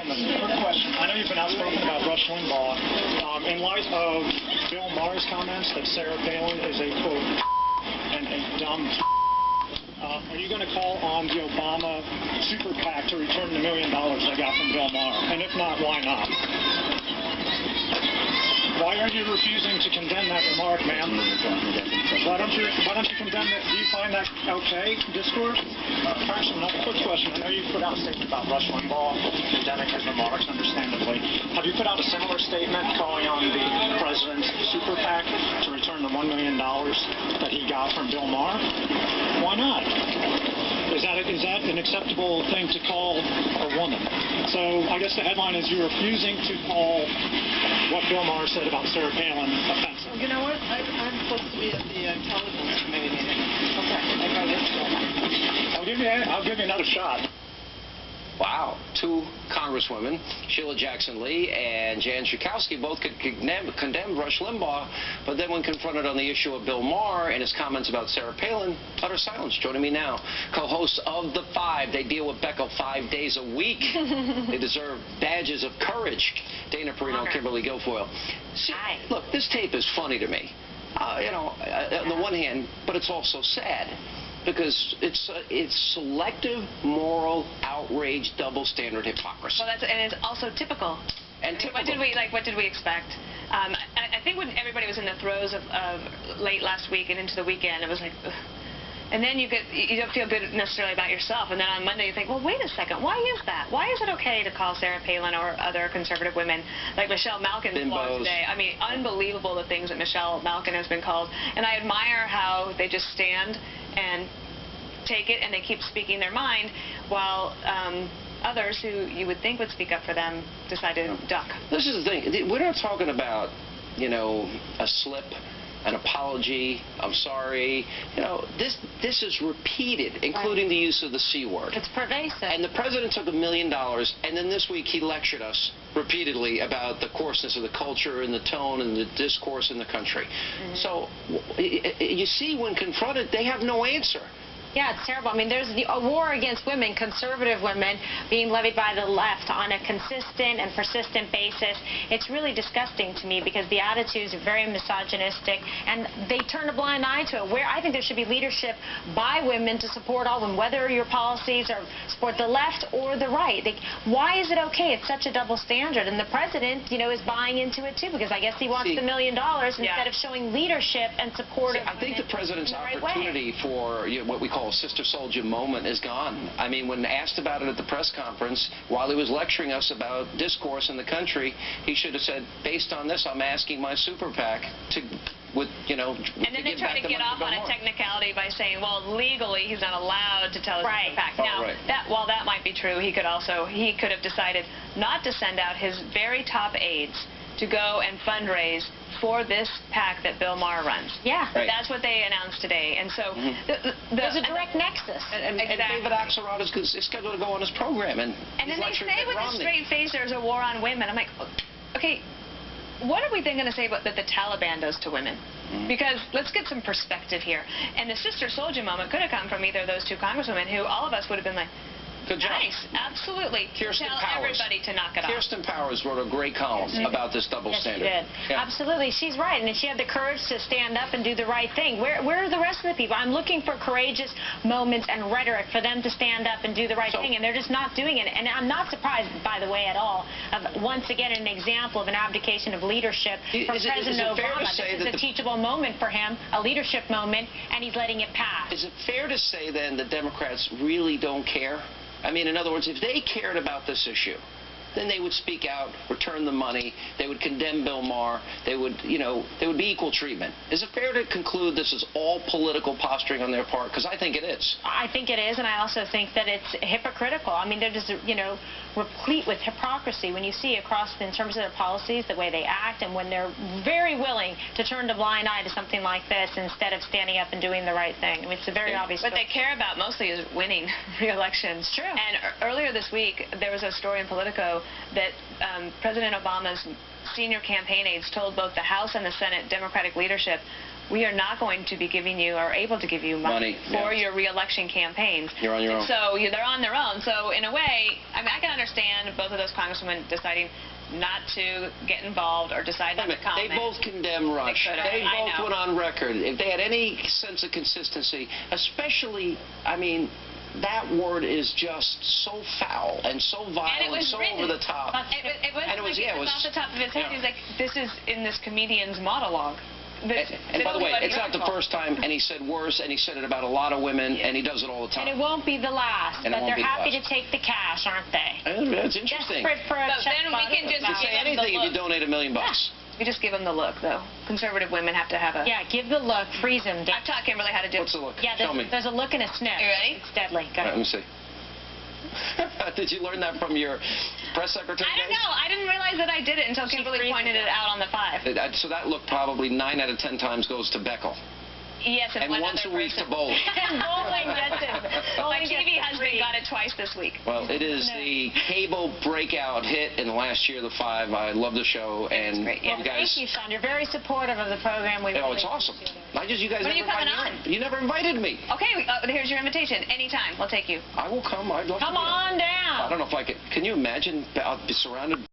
gentlemen, quick question. I know you've been outspoken about Rush Limbaugh. In light of Bill Maher's comments that Sarah Palin is a, quote, and a dumb are you going to call on the Obama super PAC to return the $1 million they got from Bill Maher? And if not, why not? Why are you refusing to condemn that remark, ma'am? Why don't you condemn it? Do you find that okay, discourse? Actually, another quick question. I know you put out a statement about Rush Limbaugh condemning his remarks, understandably. Have you put out a similar statement calling on the president's super PAC to return the $1 million that he got from Bill Maher? Why not? Is that an acceptable thing to call a woman? So I guess the headline is you're refusing to call what Bill Maher said about Sarah Palin offensive. You know what? I'm supposed to be at the intelligence committee meeting. Okay, I got it. I'll give you another shot. Wow. Two congresswomen, Sheila Jackson-Lee and Jan Schakowsky, both condemned Rush Limbaugh, but then when confronted on the issue of Bill Maher and his comments about Sarah Palin, utter silence. Joining me now, co-hosts of The Five. They deal with Becca 5 days a week. They deserve badges of courage. Dana Perino and Kimberly Guilfoyle. See, look, this tape is funny to me. On the one hand, but it's also sad. Because it's selective, moral, outrage, double standard hypocrisy. Well, and it's also typical. And typical. What did we expect? I think when everybody was in the throes of late last week and into the weekend, it was like, ugh. And then you don't feel good necessarily about yourself. And then on Monday you think, well, wait a second, why is that? Why is it okay to call Sarah Palin or other conservative women like Michelle Malkin's blog today? I mean, unbelievable the things that Michelle Malkin has been called. And I admire how they just stand and take it and they keep speaking their mind while others who you would think would speak up for them decide to duck. This is the thing. We're not talking about, a slip, an apology, I'm sorry. This is repeated, including the use of the C word. It's pervasive. And the president took $1 million, and then this week he lectured us repeatedly about the coarseness of the culture and the tone and the discourse in the country. So you see, when confronted, they have no answer. Yeah, it's terrible. I mean, there's a war against women, conservative women, being levied by the left on a consistent and persistent basis. It's really disgusting to me because the attitudes are very misogynistic, and they turn a blind eye to it. Where I think there should be leadership by women to support all women, whether your policies are support the left or the right. Why is it okay? It's such a double standard, and the president, is buying into it too because I guess he wants the $1 million instead of showing leadership and support. I think the president's opportunity for what we call a sister soldier moment is gone. I mean, when asked about it at the press conference, while he was lecturing us about discourse in the country, he should have said, based on this, I'm asking my super PAC to, And then they try to get off on a technicality by saying, well, legally, he's not allowed to tell his super PAC. Now, while that might be true, he could have decided not to send out his very top aides to go and fundraise for this PAC that Bill Maher runs. Yeah. That's what they announced today. And so there's a direct nexus. And David Axelrod is scheduled to go on his program. And then they say with a straight face there's a war on women. I'm like, okay, what are we then going to say about that the Taliban does to women? Because let's get some perspective here. And the sister soldier moment could have come from either of those two congresswomen who all of us would have been like, good job. Nice, absolutely. Tell everybody to knock it off. Kirsten Powers wrote a great column about this double standard. She did. Yeah. Absolutely, she's right, and she had the courage to stand up and do the right thing. Where are the rest of the people? I'm looking for courageous moments and rhetoric for them to stand up and do the right thing, and they're just not doing it. And I'm not surprised, by the way, at all, of once again an example of an abdication of leadership from President Obama. This is a teachable moment for him, a leadership moment, and he's letting it pass. Is it fair to say, then, that Democrats really don't care? I mean, in other words, if they cared about this issue, then they would speak out, return the money, they would condemn Bill Maher, they would, there would be equal treatment. Is it fair to conclude this is all political posturing on their part? Because I think it is. I think it is, and I also think that it's hypocritical. I mean, they're just, replete with hypocrisy when you see across, in terms of their policies, the way they act, and when they're very willing to turn a blind eye to something like this instead of standing up and doing the right thing. I mean, it's a very obvious. What they care about mostly is winning re-elections. True. And earlier this week, there was a story in Politico that President Obama's senior campaign aides told both the House and the Senate Democratic leadership, we are not going to be giving you or able to give you money for your re-election campaigns. You're on your own. So they're on their own. So in a way, I mean, I can understand both of those congresswomen deciding not to get involved or decide not to comment. They both condemn Rush. They both went on record. If they had any sense of consistency, especially, I mean, that word is just so foul and so vile and so over the top. It was off the top of his head. He's like, this is in this comedian's monologue. And by the way, it's not the first time, and he said worse, and he said it about a lot of women, and he does it all the time. And it won't be the last, but they're happy to take the cash, aren't they? It's interesting. Desperate for a check. Then we can just say anything if you donate $1 million. We just give them the look, though. Conservative women have to have a... Yeah, give the look, freeze them. I've taught Kimberly how to do it. What's the look? Yeah, Show me. There's a look and a sniff. You ready? It's deadly. Go ahead. Let me see. Did you learn that from your press secretary? I don't know. I didn't realize that I did it until Kimberly pointed it out on the 5. So that look probably 9 out of 10 times goes to Beckel. Yes, and one once other a week person. to bowling. Bowling gets it. My TV husband got it twice this week. Well, it is the cable breakout hit in the last year of the 5. I love the show, and great. you guys. Thank you, Sean. You're very supportive of the program. We It's awesome. You guys when are you never coming invited on? You never invited me. Okay, here's your invitation. Anytime, we'll take you. I will come. I'd love to. Come on down. I don't know if I could. Can you imagine? I'll be surrounded